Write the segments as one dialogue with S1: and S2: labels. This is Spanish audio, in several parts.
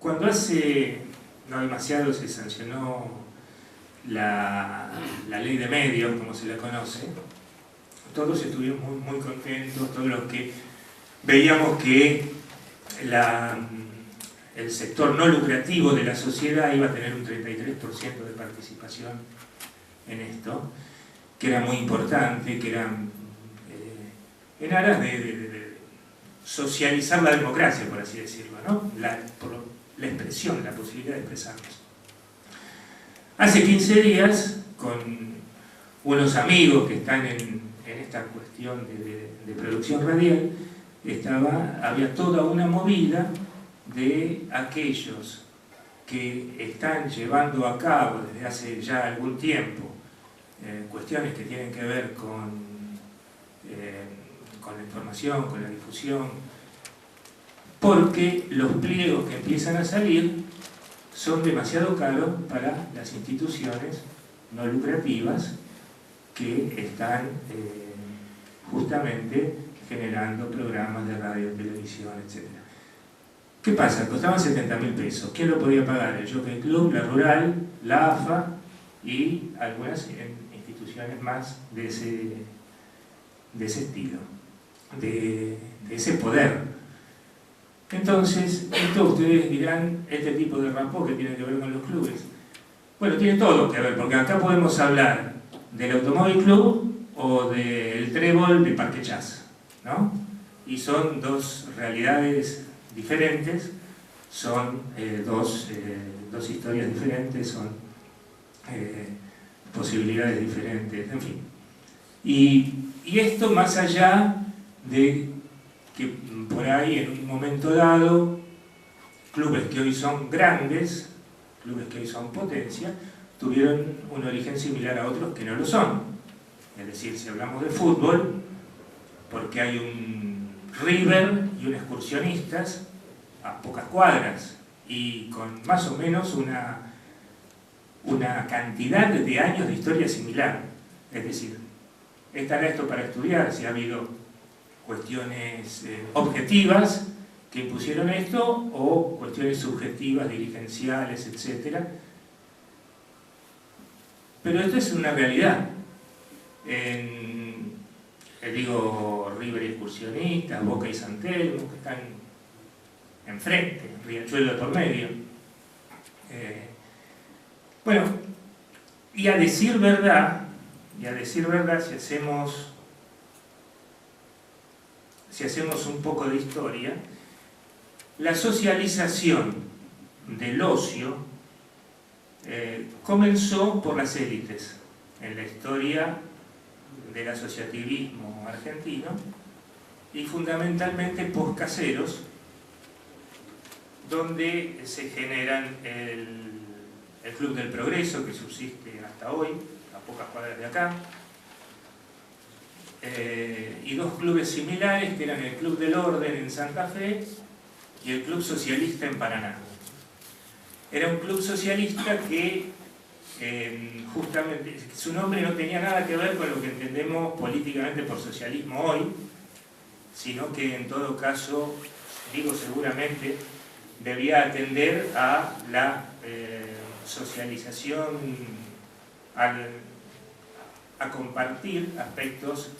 S1: Cuando hace no demasiado se sancionó la ley de medios, como se la conoce, todos estuvimos muy contentos, todos los que veíamos que el sector no lucrativo de la sociedad iba a tener un 33% de participación en esto, que era muy importante, que era en aras de socializar la democracia, por así decirlo, ¿no? La expresión, la posibilidad de expresarnos. Hace 15 días, con unos amigos que están en esta cuestión de producción radial, había toda una movida de aquellos que están llevando a cabo desde hace ya algún tiempo cuestiones que tienen que ver con la información, con la difusión, porque los pliegos que empiezan a salir son demasiado caros para las instituciones no lucrativas que están justamente generando programas de radio, televisión, etc. ¿Qué pasa? Costaban 70.000 pesos. ¿Quién lo podía pagar? El Jockey Club, la Rural, la AFA y algunas instituciones más de ese estilo, de ese poder. Entonces, esto ustedes dirán, este tipo de rapport que tiene que ver con los clubes. Bueno, tiene todo que ver, porque acá podemos hablar del Automóvil Club o del Trébol de Parque Chas, ¿no? Y son dos realidades diferentes, son dos historias diferentes, son posibilidades diferentes, en fin. Y esto más allá de que por ahí en un momento dado, clubes que hoy son grandes, clubes que hoy son potencia, tuvieron un origen similar a otros que no lo son. Es decir, si hablamos de fútbol, porque hay un River y un Excursionistas a pocas cuadras y con más o menos una cantidad de años de historia similar. Es decir, estará esto para estudiar, si ha habido cuestiones objetivas que impusieron esto o cuestiones subjetivas, dirigenciales, etc. Pero esto es una realidad. Digo, River y Excursionistas, Boca y San Telmo, que están enfrente, Riachuelo de por medio. Bueno, y a decir verdad, si hacemos un poco de historia, la socialización del ocio comenzó por las élites en la historia del asociativismo argentino y fundamentalmente poscaseros, donde se generan el Club del Progreso, que subsiste hasta hoy, a pocas cuadras de acá, y dos clubes similares que eran el Club del Orden en Santa Fe y el Club Socialista en Paraná. Era un club socialista que justamente su nombre no tenía nada que ver con lo que entendemos políticamente por socialismo hoy, sino que en todo caso, digo seguramente, debía atender a la socialización, a compartir aspectos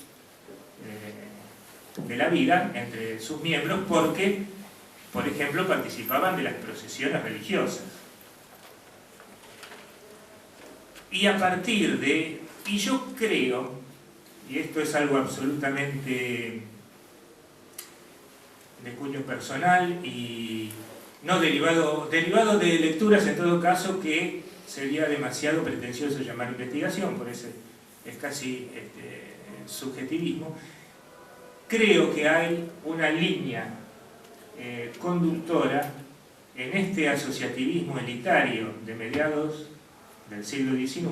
S1: de la vida entre sus miembros, porque, por ejemplo, participaban de las procesiones religiosas. Y a partir de, y yo creo, y esto es algo absolutamente de cuño personal y no derivado de lecturas en todo caso, que sería demasiado pretencioso llamar investigación, por eso es casi subjetivismo. Creo que hay una línea conductora en este asociativismo elitario de mediados del siglo XIX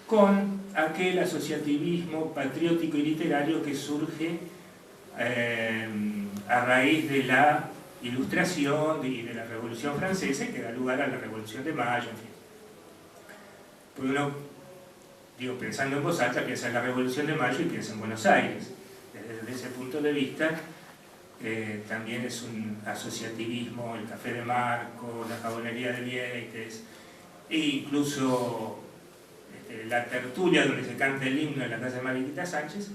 S1: con aquel asociativismo patriótico y literario que surge a raíz de la Ilustración y de la Revolución Francesa, y que da lugar a la Revolución de Mayo, en fin. Porque uno, digo, pensando en voz alta, piensa en la Revolución de Mayo y piensa en Buenos Aires. Desde ese punto de vista, también es un asociativismo, el Café de Marco, la Jabonería de Vieites, e incluso la tertulia donde se canta el himno en la casa de Mariquita Sánchez,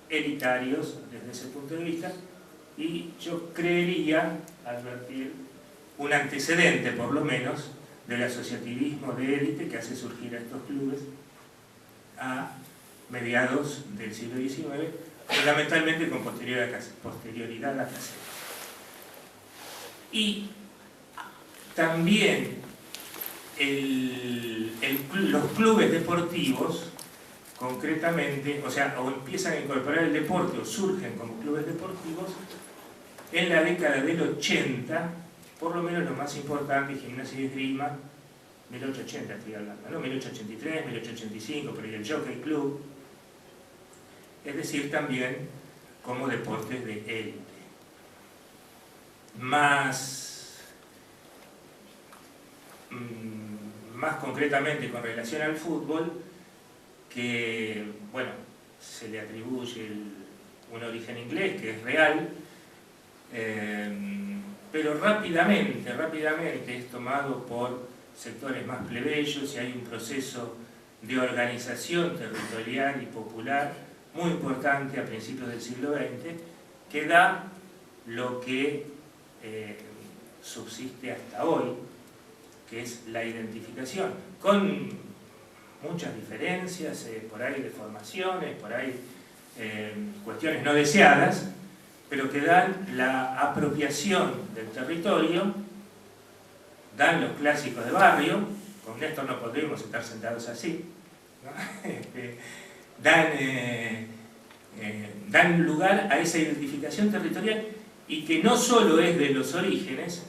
S1: elitarios desde ese punto de vista, y yo creería advertir un antecedente, por lo menos, del asociativismo de élite que hace surgir a estos clubes a mediados del siglo XIX, fundamentalmente con posterioridad a Cassette. Y también los clubes deportivos, concretamente, o sea, o empiezan a incorporar el deporte o surgen como clubes deportivos en la década del 80, por lo menos lo más importante, Gimnasia y Esgrima, 1880 estoy hablando, ¿no? 1883, 1885, pero y el Jockey Club, es decir, también como deportes de élite. Más concretamente con relación al fútbol, que, bueno, se le atribuye un origen inglés que es real, pero rápidamente es tomado por sectores más plebeyos y hay un proceso de organización territorial y popular muy importante a principios del siglo XX que da lo que subsiste hasta hoy, que es la identificación, con muchas diferencias, por ahí deformaciones, por ahí cuestiones no deseadas, pero que dan la apropiación del territorio, dan los clásicos de barrio, con Néstor no podríamos estar sentados así, ¿no? Dan lugar a esa identificación territorial y que no solo es de los orígenes,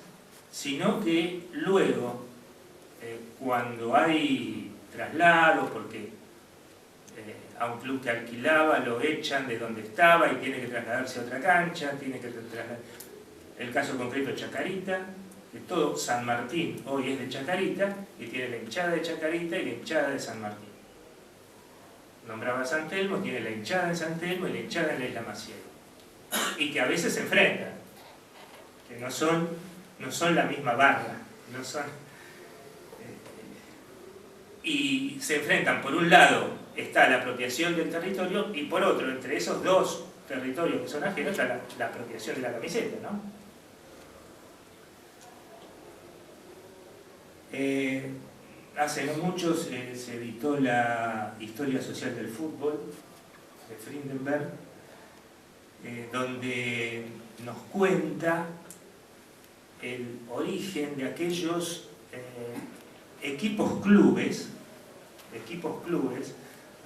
S1: sino que luego, cuando hay traslado, porque a un club que alquilaba lo echan de donde estaba y tiene que trasladarse a otra cancha, tiene que trasladar. El caso concreto de Chacarita, que todo San Martín hoy es de Chacarita y tiene la hinchada de Chacarita y la hinchada de San Martín. Nombraba a San Telmo, tiene la hinchada en San Telmo y la hinchada en la Isla Maciel. Y que a veces se enfrentan, que no son la misma barra, no son, y se enfrentan. Por un lado está la apropiación del territorio y por otro, entre esos dos territorios que son ajenos, está la apropiación de la camiseta, ¿no? Hace no mucho se editó la Historia Social del Fútbol de Frydenberg, donde nos cuenta el origen de aquellos equipos clubes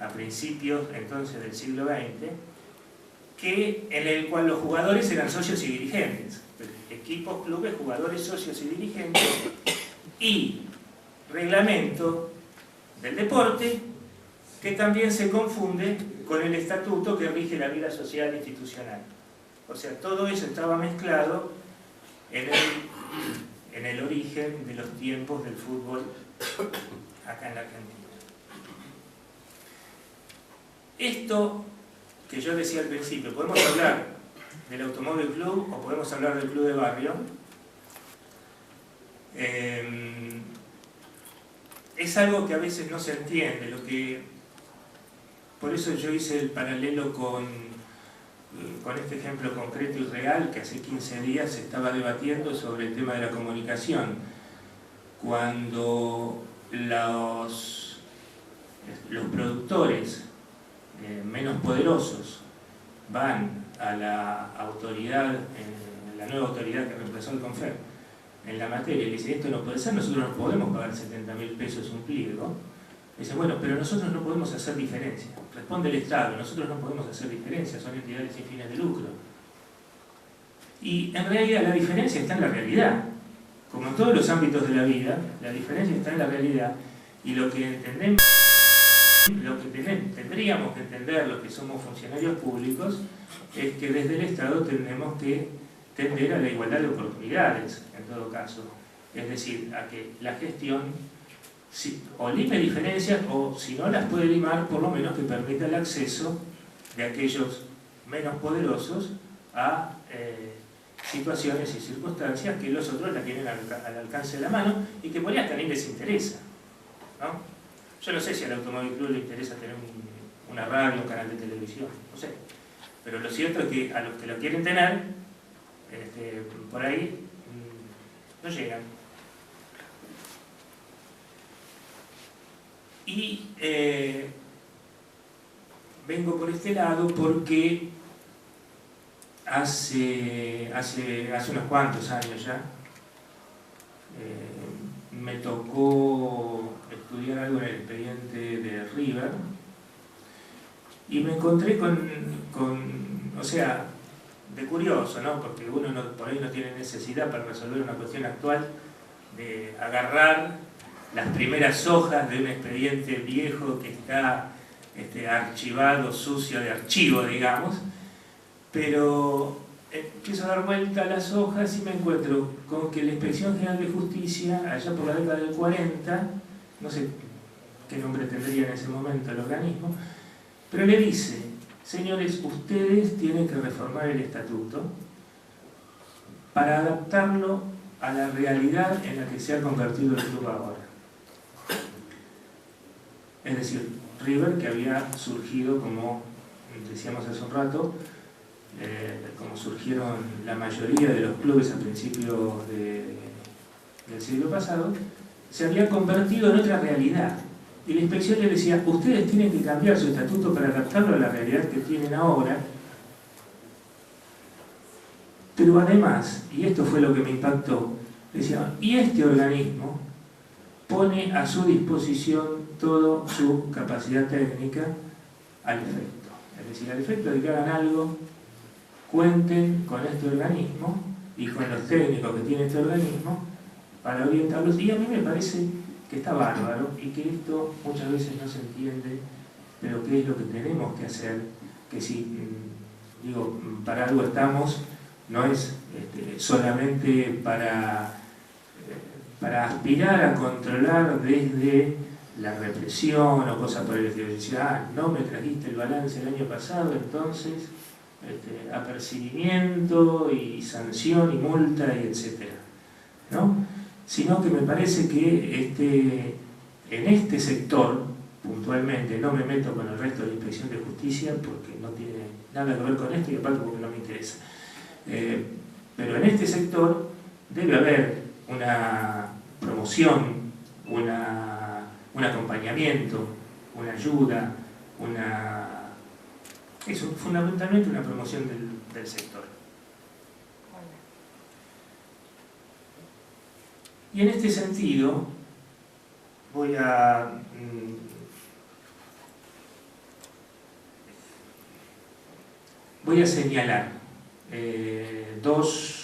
S1: a principios entonces del siglo XX, en el cual los jugadores eran socios y dirigentes. Equipos, clubes, jugadores, socios y dirigentes, y reglamento del deporte que también se confunde con el estatuto que rige la vida social e institucional. O sea, todo eso estaba mezclado en el origen de los tiempos del fútbol acá en la Argentina. Esto que yo decía al principio, podemos hablar del Automóvil Club o podemos hablar del Club de Barrio. Es algo que a veces no se entiende, por eso yo hice el paralelo con este ejemplo concreto y real que hace 15 días se estaba debatiendo sobre el tema de la comunicación. Cuando los productores menos poderosos van a la autoridad, la nueva autoridad que reemplazó el CONFER, en la materia, y le dice, esto no puede ser, nosotros no podemos pagar 70.000 pesos un pliego. Dice, bueno, pero nosotros no podemos hacer diferencia. Responde el Estado, nosotros no podemos hacer diferencia, son entidades sin fines de lucro. Y en realidad la diferencia está en la realidad. Como en todos los ámbitos de la vida, la diferencia está en la realidad. Y lo que entendemos, tendríamos que entender los que somos funcionarios públicos, es que desde el Estado tenemos que tender a la igualdad de oportunidades, en todo caso. Es decir, a que la gestión o lime diferencias o, si no las puede limar, por lo menos que permita el acceso de aquellos menos poderosos a situaciones y circunstancias que los otros la tienen al alcance de la mano y que por ahí hasta ni les interesa, ¿no? Yo no sé si al Automóvil Club le interesa tener una radio, un canal de televisión, no sé. Pero lo cierto es que a los que lo quieren tener, por ahí no llegan. Y vengo por este lado porque hace unos cuantos años ya me tocó estudiar algo en el expediente de River y me encontré o sea, de curioso, ¿no? Porque uno por ahí no tiene necesidad para resolver una cuestión actual de agarrar las primeras hojas de un expediente viejo que está archivado, sucio de archivo, digamos, pero empiezo a dar vuelta a las hojas y me encuentro con que la Inspección General de Justicia, allá por la década del 40, no sé qué nombre tendría en ese momento el organismo, pero le dice: señores, ustedes tienen que reformar el estatuto para adaptarlo a la realidad en la que se ha convertido el club ahora. Es decir, River, que había surgido, como decíamos hace un rato, como surgieron la mayoría de los clubes a principios del siglo pasado, se había convertido en otra realidad. Y la inspección le decía: ustedes tienen que cambiar su estatuto para adaptarlo a la realidad que tienen ahora. Pero además, y esto fue lo que me impactó, decía: y este organismo pone a su disposición toda su capacidad técnica al efecto. Es decir, al efecto de que hagan algo, cuenten con este organismo y con los técnicos que tiene este organismo para orientarlos. Y a mí me parece que está bárbaro y que esto muchas veces no se entiende, pero que es lo que tenemos que hacer, que si, digo, para algo estamos, no es solamente para aspirar a controlar desde la represión o cosas por el estilo. Decir: ah, no me trajiste el balance el año pasado, entonces apercibimiento y sanción y multa y etcétera, ¿no? Sino que me parece que en este sector, puntualmente, no me meto con el resto de la Inspección de Justicia porque no tiene nada que ver con esto y aparte porque no me interesa. Pero en este sector debe haber una promoción, un acompañamiento, una ayuda, eso, fundamentalmente una promoción del sector. Y en este sentido voy a señalar dos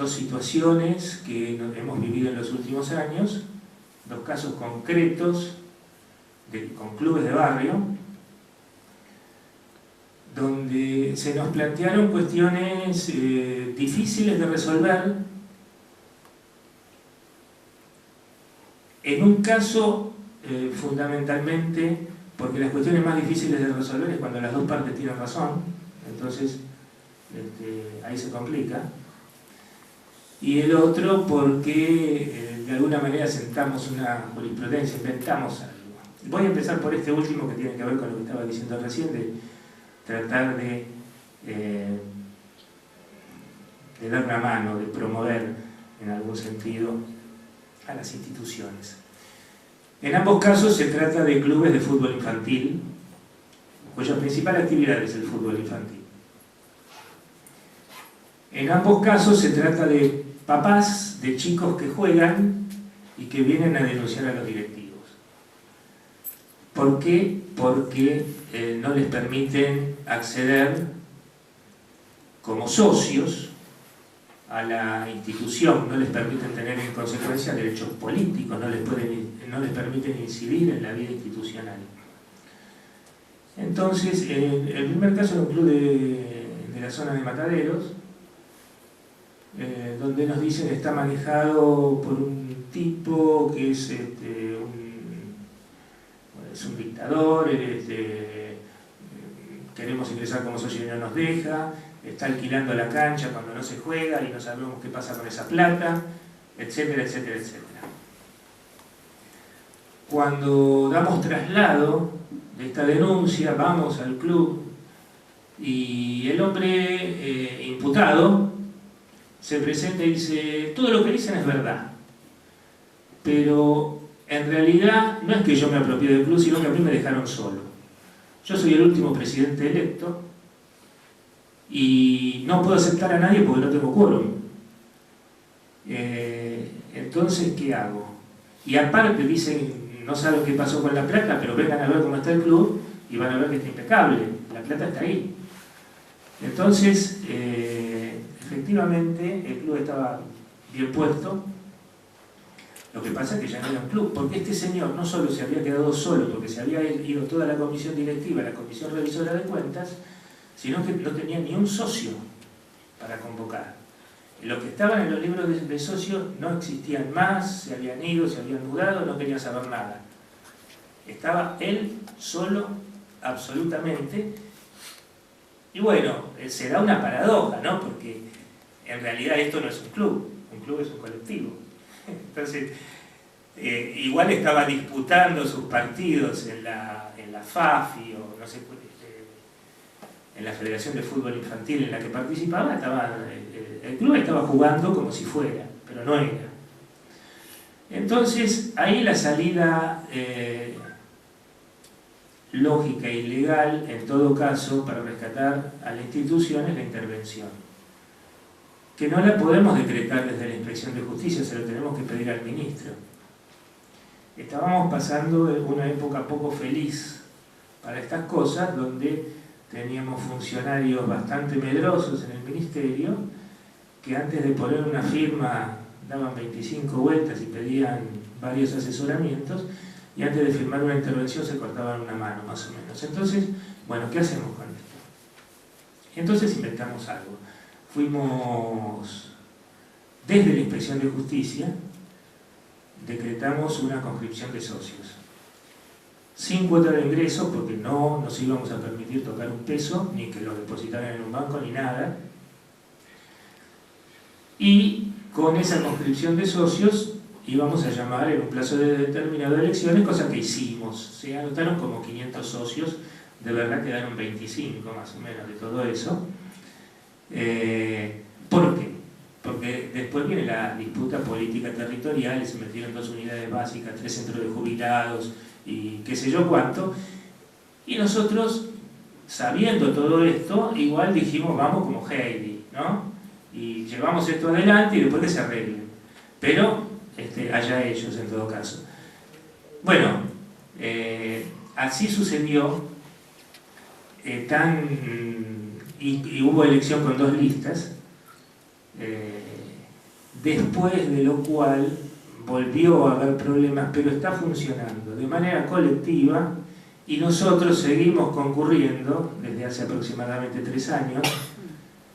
S1: situaciones que hemos vivido en los últimos años, dos casos concretos con clubes de barrio, donde se nos plantearon cuestiones difíciles de resolver. En un caso, fundamentalmente, porque las cuestiones más difíciles de resolver es cuando las dos partes tienen razón, entonces ahí se complica. Y el otro porque de alguna manera sentamos una jurisprudencia, inventamos algo. Voy a empezar por este último, que tiene que ver con lo que estaba diciendo recién, de tratar de dar una mano, de promover en algún sentido a las instituciones. En ambos casos se trata de clubes de fútbol infantil, cuya principal actividad es el fútbol infantil. En ambos casos se trata de papás de chicos que juegan y que vienen a denunciar a los directivos. ¿Por qué? Porque no les permiten acceder como socios a la institución, no les permiten tener en consecuencia derechos políticos, no les permiten incidir en la vida institucional. Entonces, el primer caso era un club de la zona de Mataderos, donde nos dicen que está manejado por un tipo que es un dictador, queremos ingresar como socio y no nos deja, está alquilando la cancha cuando no se juega y no sabemos qué pasa con esa plata, etcétera, etcétera, etcétera. Cuando damos traslado de esta denuncia, vamos al club y el hombre imputado se presenta y dice: todo lo que dicen es verdad, pero en realidad no es que yo me apropié del club, sino que a mí me dejaron solo. Yo soy el último presidente electo y no puedo aceptar a nadie porque no tengo quórum. Entonces, ¿qué hago? Y aparte dicen, no saben qué pasó con la plata, pero vengan a ver cómo está el club y van a ver que está impecable, la plata está ahí. Entonces, efectivamente, el club estaba bien puesto. Lo que pasa es que ya no era un club, porque este señor no solo se había quedado solo, porque se había ido toda la comisión directiva, la comisión revisora de cuentas, sino que no tenía ni un socio para convocar. Los que estaban en los libros de socios no existían más, se habían ido, se habían mudado, no querían saber nada. Estaba él solo, absolutamente. Y bueno, se da una paradoja, ¿no? Porque en realidad esto no es un club es un colectivo. Entonces, igual estaba disputando sus partidos en la FAFI o no sé, en la Federación de Fútbol Infantil en la que participaba, el club estaba jugando como si fuera, pero no era. Entonces, ahí la salida lógica y legal, en todo caso, para rescatar a la institución es la intervención, que no la podemos decretar desde la Inspección de Justicia, se lo tenemos que pedir al ministro. Estábamos pasando una época poco feliz para estas cosas, donde teníamos funcionarios bastante medrosos en el ministerio, que antes de poner una firma daban 25 vueltas y pedían varios asesoramientos, y antes de firmar una intervención se cortaban una mano, más o menos. Entonces, bueno, ¿qué hacemos con esto? Entonces inventamos algo. Fuimos, desde la Inspección de Justicia, decretamos una conscripción de socios. Sin cuota de ingresos, porque no nos íbamos a permitir tocar un peso, ni que lo depositaran en un banco, ni nada. Y con esa conscripción de socios íbamos a llamar en un plazo determinado de elecciones, cosa que hicimos. Se anotaron como 500 socios, de verdad quedaron 25 más o menos de todo eso. ¿Por qué? Porque después viene la disputa política territorial, se metieron 2 unidades básicas, 3 centros de jubilados y qué sé yo cuánto. Y nosotros, sabiendo todo esto, igual dijimos, vamos como Heidi, ¿no? Y llevamos esto adelante y después que se arreglen. Pero allá ellos en todo caso. Bueno, así sucedió, y hubo elección con 2 listas, después de lo cual volvió a haber problemas, pero está funcionando de manera colectiva y nosotros seguimos concurriendo, desde hace aproximadamente 3 años,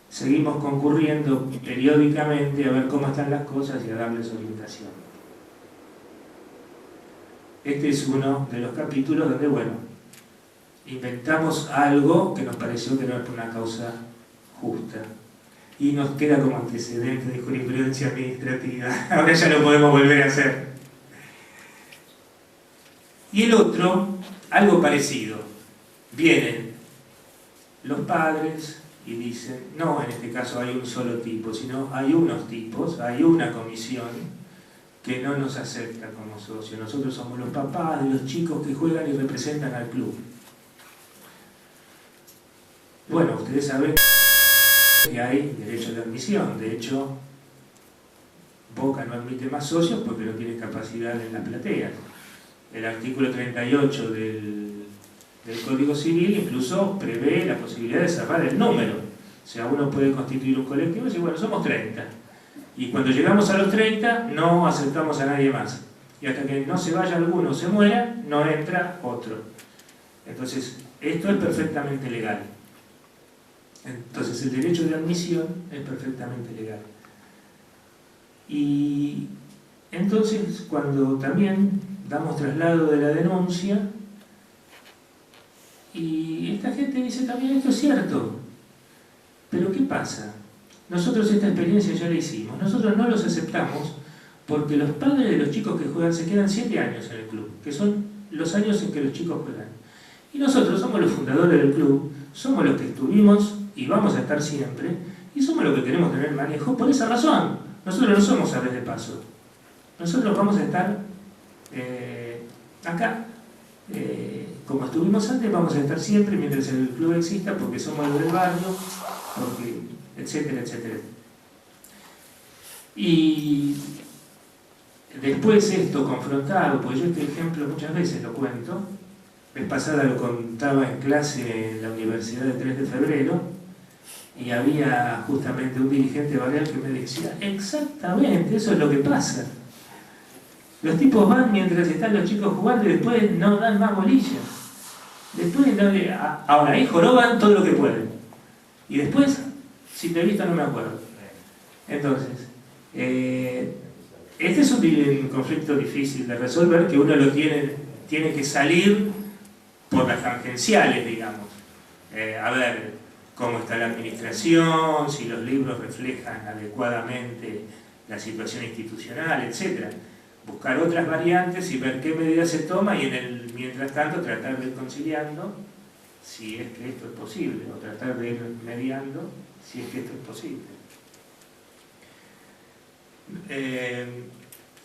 S1: seguimos concurriendo periódicamente a ver cómo están las cosas y a darles orientación. Este es uno de los capítulos donde, bueno, inventamos algo que nos pareció que no era una causa justa. Y nos queda como antecedente de jurisprudencia administrativa. Ahora ya lo podemos volver a hacer. Y el otro, algo parecido. Vienen los padres y dicen, no, en este caso hay un solo tipo, sino hay unos tipos, hay una comisión que no nos acepta como socio. Nosotros somos los papás de los chicos que juegan y representan al club. Bueno, ustedes saben que hay derecho de admisión. De hecho, Boca no admite más socios porque no tiene capacidad en las plateas. El artículo 38 del Código Civil incluso prevé la posibilidad de cerrar el número. O sea, uno puede constituir un colectivo y decir, bueno, somos 30. Y cuando llegamos a los 30 no aceptamos a nadie más. Y hasta que no se vaya alguno o se muera, no entra otro. Entonces, esto es perfectamente legal. Entonces, el derecho de admisión es perfectamente legal. Y entonces, cuando también damos traslado de la denuncia, Y esta gente dice también, esto es cierto. Pero ¿qué pasa? Nosotros esta experiencia ya la hicimos. Nosotros no los aceptamos porque los padres de los chicos que juegan se quedan 7 años en el club, que son los años en que los chicos juegan. Y nosotros somos los fundadores del club, somos los que estuvimos y vamos a estar siempre, y somos los que queremos tener manejo por esa razón. Nosotros no somos aves de paso. Nosotros vamos a estar acá, como estuvimos antes, vamos a estar siempre mientras el club exista, porque somos los del barrio, porque, etcétera, etcétera. Y después esto confrontado, pues yo este ejemplo muchas veces lo cuento, vez pasada lo contaba en clase en la Universidad de 3 de Febrero, y había justamente un dirigente barrial que me decía, exactamente, eso es lo que pasa. Los tipos van mientras están los chicos jugando y después no dan más bolilla. Después no le... Ahora, ahí joroban todo lo que pueden. Y después, si te he visto no me acuerdo. Entonces, este es un conflicto difícil de resolver, que uno lo tiene que salir por las tangenciales, digamos. A ver cómo está la administración, si los libros reflejan adecuadamente la situación institucional, etc. Buscar otras variantes y ver qué medidas se toma y mientras tanto tratar de ir conciliando si es que esto es posible, o tratar de ir mediando si es que esto es posible.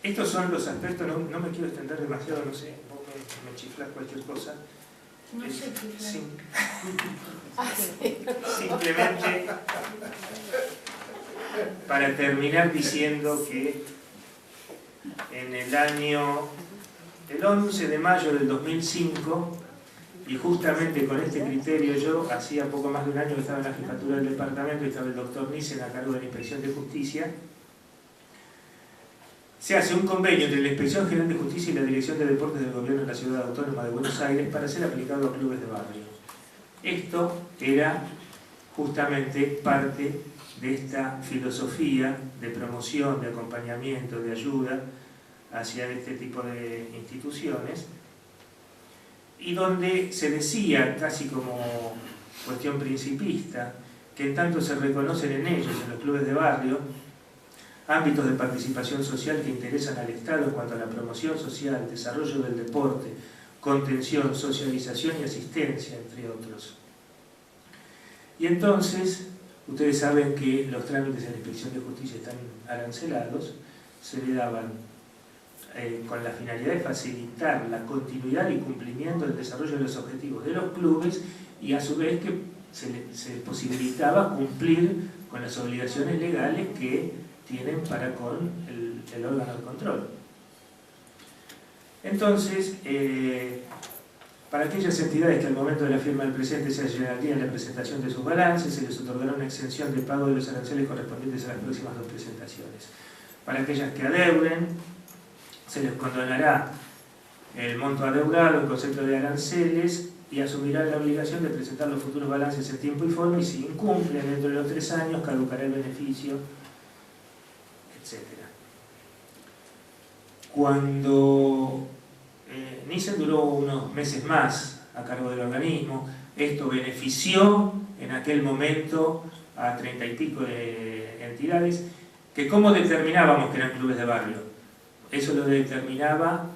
S1: Estos son los aspectos, no me quiero extender demasiado, no sé, vos me chiflás cualquier cosa.
S2: No sé qué
S1: Simplemente para terminar diciendo que en el 11 de mayo del 2005, y justamente con este criterio, yo hacía poco más de un año que estaba en la jefatura del departamento y estaba el doctor Nissen a cargo de la Inspección de Justicia, se hace un convenio entre la Inspección General de Justicia y la Dirección de Deportes del Gobierno de la Ciudad Autónoma de Buenos Aires para ser aplicado a clubes de barrio. Esto era justamente parte de esta filosofía de promoción, de acompañamiento, de ayuda hacia este tipo de instituciones, y donde se decía, casi como cuestión principista, que en tanto se reconocen en ellos, en los clubes de barrio, ámbitos de participación social que interesan al Estado en cuanto a la promoción social, desarrollo del deporte, contención, socialización y asistencia, entre otros. Y entonces, ustedes saben que los trámites en la Inspección de Justicia están arancelados, se le daban con la finalidad de facilitar la continuidad y cumplimiento del desarrollo de los objetivos de los clubes, y a su vez que se posibilitaba cumplir con las obligaciones legales que tienen para con el órgano de control. Entonces, para aquellas entidades que al momento de la firma del presente se hallen en la presentación de sus balances, se les otorgará una exención de pago de los aranceles correspondientes a las próximas 2 presentaciones. Para aquellas que adeuden, se les condonará el monto adeudado en concepto de aranceles y asumirán la obligación de presentar los futuros balances en tiempo y forma, y si incumplen dentro de los 3 años, caducará el beneficio, etc. Cuando Nissen duró unos meses más a cargo del organismo, esto benefició en aquel momento a 30 y pico de entidades, que ¿cómo determinábamos que eran clubes de barrio? Eso lo determinaba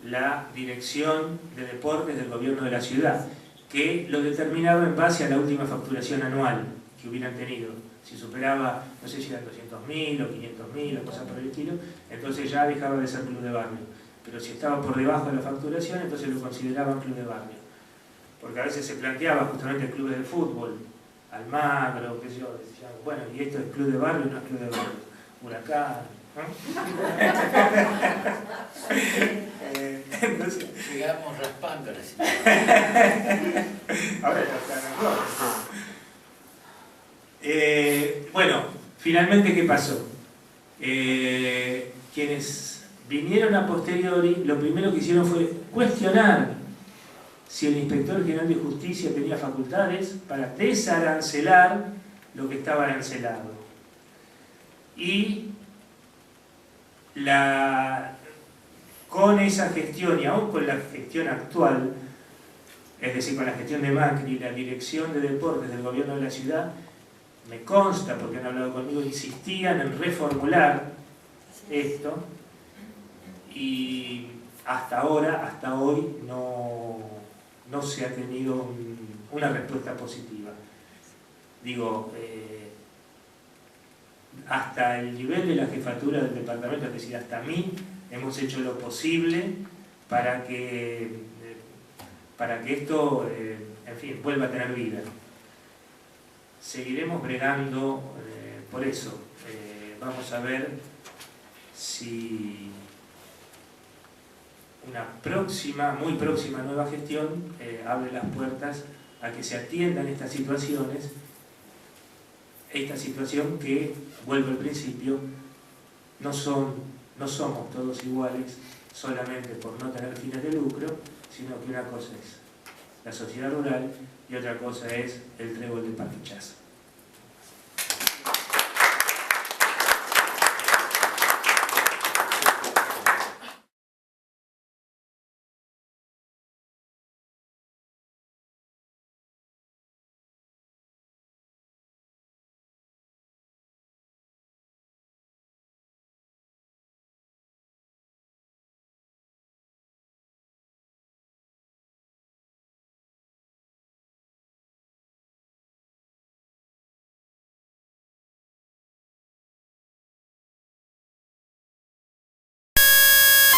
S1: la Dirección de Deportes del Gobierno de la Ciudad, que lo determinaba en base a la última facturación anual que hubieran tenido. Si superaba, no sé si eran 200.000 o 500.000 o cosas por el estilo, entonces ya dejaba de ser club de barrio. Pero si estaba por debajo de la facturación, entonces lo consideraban club de barrio. Porque a veces se planteaba justamente clubes de fútbol, Almagro, qué sé yo, decían, bueno, y esto es club de barrio y no es club de barrio. Huracán, ¿no? Entonces,
S3: sigamos raspando la
S1: ahora ya está mejor. Bueno, finalmente, ¿qué pasó? Quienes vinieron a posteriori, lo primero que hicieron fue cuestionar si el Inspector General de Justicia tenía facultades para desarancelar lo que estaba arancelado. Y con esa gestión, y aún con la gestión actual, Es decir, con la gestión de Macri, la dirección de deportes del gobierno de la ciudad, me consta, porque han hablado conmigo, insistían en reformular esto, y hasta ahora, hasta hoy, no se ha tenido una respuesta positiva. Digo, hasta el nivel de la jefatura del departamento, es decir, hasta mí, hemos hecho lo posible para que esto, en fin, vuelva a tener vida. Seguiremos bregando por eso. Vamos a ver si una próxima, muy próxima nueva gestión abre las puertas a que se atiendan estas situaciones. Esta situación que, vuelvo al principio, no somos todos iguales solamente por no tener fines de lucro, sino que una cosa es la sociedad rural y otra cosa es el trébol de Paquichazo.